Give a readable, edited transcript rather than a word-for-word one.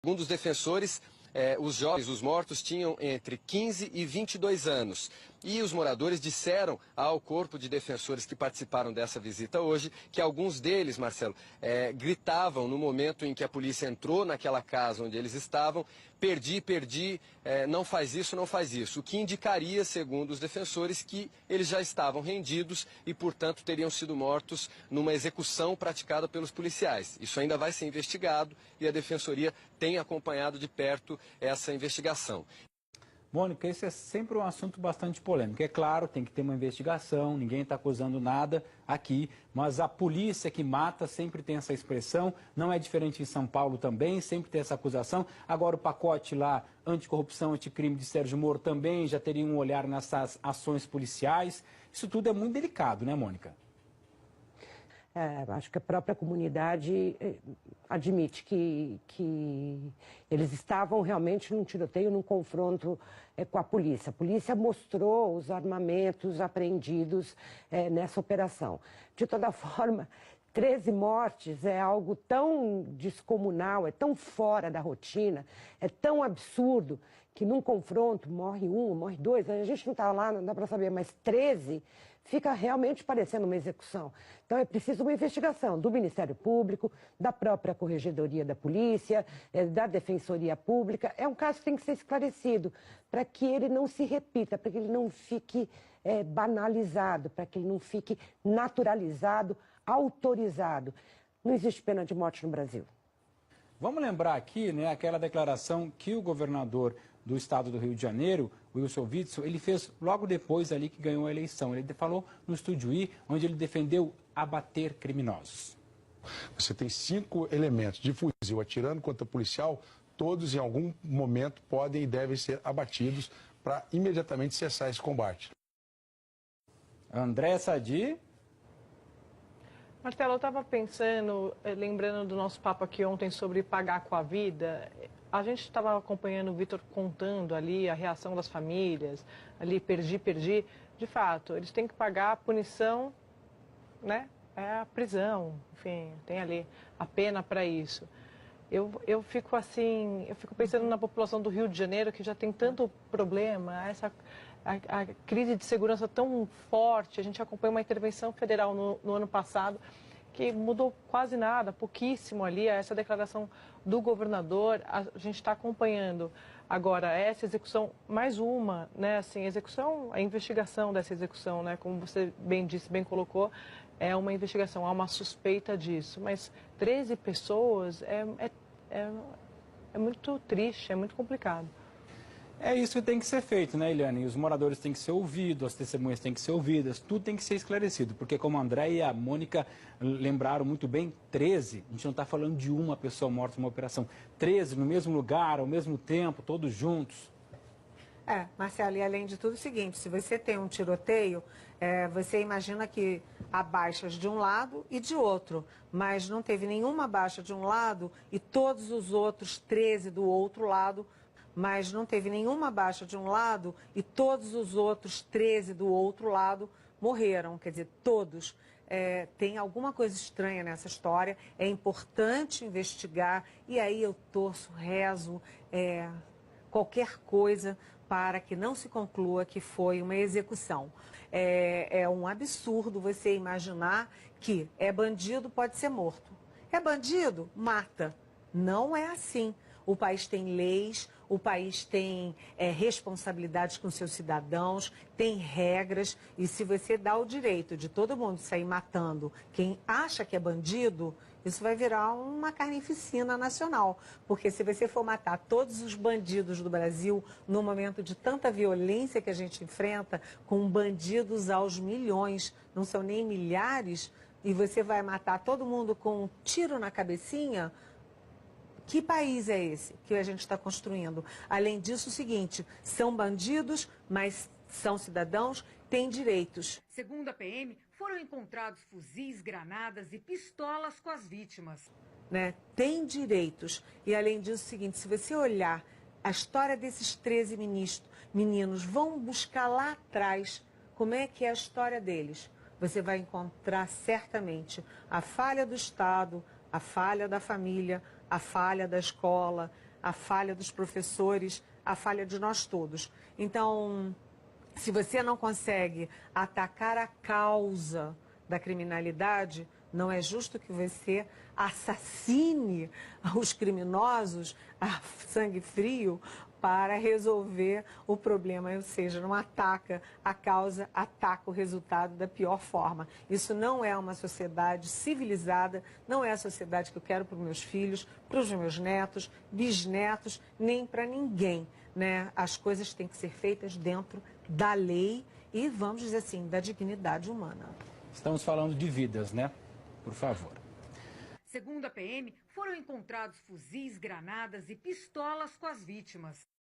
Segundo os defensores, os jovens, os mortos, tinham entre 15 e 22 anos. E os moradores disseram ao corpo de defensores que participaram dessa visita hoje que alguns deles, Marcelo, gritavam no momento em que a polícia entrou naquela casa onde eles estavam: perdi, perdi, não faz isso, não faz isso. O que indicaria, segundo os defensores, que eles já estavam rendidos e, portanto, teriam sido mortos numa execução praticada pelos policiais. Isso ainda vai ser investigado e a Defensoria tem acompanhado de perto essa investigação. Mônica, esse é sempre um assunto bastante polêmico. É claro, tem que ter uma investigação, ninguém está acusando nada aqui, mas a polícia que mata sempre tem essa expressão, não é diferente em São Paulo também, sempre tem essa acusação. Agora o pacote lá, anticorrupção, anticrime de Sérgio Moro também já teria um olhar nessas ações policiais. Isso tudo é muito delicado, né, Mônica? Acho que a própria comunidade admite que eles estavam realmente num tiroteio, num confronto com a polícia. A polícia mostrou os armamentos apreendidos nessa operação. De toda forma, 13 mortes é algo tão descomunal, é tão fora da rotina, é tão absurdo que num confronto morre um, morre dois, a gente não está lá, não dá para saber, mas 13 fica realmente parecendo uma execução. Então é preciso uma investigação do Ministério Público, da própria Corregedoria da Polícia, da Defensoria Pública. É um caso que tem que ser esclarecido para que ele não se repita, para que ele não fique banalizado, para que ele não fique naturalizado, autorizado. Não existe pena de morte no Brasil. Vamos lembrar aqui, né, aquela declaração que o governador do estado do Rio de Janeiro, Wilson Witzel, ele fez logo depois ali que ganhou a eleição. Ele falou no Estúdio I, onde ele defendeu abater criminosos. Você tem 5 elementos de fuzil atirando contra policial, todos em algum momento podem e devem ser abatidos para imediatamente cessar esse combate. André Sadi. Marcelo, eu estava pensando, lembrando do nosso papo aqui ontem sobre pagar com a vida. A gente estava acompanhando o Vitor contando ali a reação das famílias, ali perdi, perdi. De fato, eles têm que pagar a punição, né? É a prisão, enfim, tem ali a pena para isso. Eu fico assim, eu fico pensando na população do Rio de Janeiro, que já tem tanto problema, a crise de segurança tão forte. A gente acompanha uma intervenção federal no ano passado que mudou quase nada, pouquíssimo ali, essa declaração do governador. A gente está acompanhando agora essa execução, mais uma, né, assim, a investigação dessa execução, né, como você bem disse, bem colocou, é uma investigação, há uma suspeita disso, mas 13 pessoas é muito triste, é muito complicado. É isso que tem que ser feito, né, Eliane? Os moradores têm que ser ouvidos, as testemunhas têm que ser ouvidas, tudo tem que ser esclarecido, porque como a André e a Mônica lembraram muito bem, 13, a gente não está falando de uma pessoa morta numa operação, 13 no mesmo lugar, ao mesmo tempo, todos juntos. Marcelo, e além de tudo o seguinte, se você tem um tiroteio, você imagina que há baixas de um lado e de outro, mas não teve nenhuma baixa de um lado e todos os outros 13 do outro lado, mas não teve nenhuma baixa de um lado e todos os outros 13 do outro lado morreram, quer dizer, todos. Tem alguma coisa estranha nessa história, é importante investigar e aí eu torço, rezo, qualquer coisa para que não se conclua que foi uma execução. É um absurdo você imaginar que bandido, pode ser morto. É bandido? Mata. Não é assim. O país tem leis, o país tem responsabilidades com seus cidadãos, tem regras, e se você dá o direito de todo mundo sair matando quem acha que é bandido, isso vai virar uma carnificina nacional. Porque se você for matar todos os bandidos do Brasil, no momento de tanta violência que a gente enfrenta, com bandidos aos milhões, não são nem milhares, e você vai matar todo mundo com um tiro na cabecinha, que país é esse que a gente está construindo? Além disso, o seguinte, são bandidos, mas são cidadãos, têm direitos. Segundo a PM, foram encontrados fuzis, granadas e pistolas com as vítimas. Tem direitos. E além disso, o seguinte, se você olhar a história desses 13 meninos, vão buscar lá atrás como é que é a história deles. Você vai encontrar certamente a falha do Estado, a falha da família, a falha da escola, a falha dos professores, a falha de nós todos. Então, se você não consegue atacar a causa da criminalidade, não é justo que você assassine os criminosos a sangue frio para resolver o problema, ou seja, não ataca a causa, ataca o resultado da pior forma. Isso não é uma sociedade civilizada, não é a sociedade que eu quero para os meus filhos, para os meus netos, bisnetos, nem para ninguém, né? As coisas têm que ser feitas dentro da lei e, vamos dizer assim, da dignidade humana. Estamos falando de vidas, né? Por favor. Segundo a PM, foram encontrados fuzis, granadas e pistolas com as vítimas.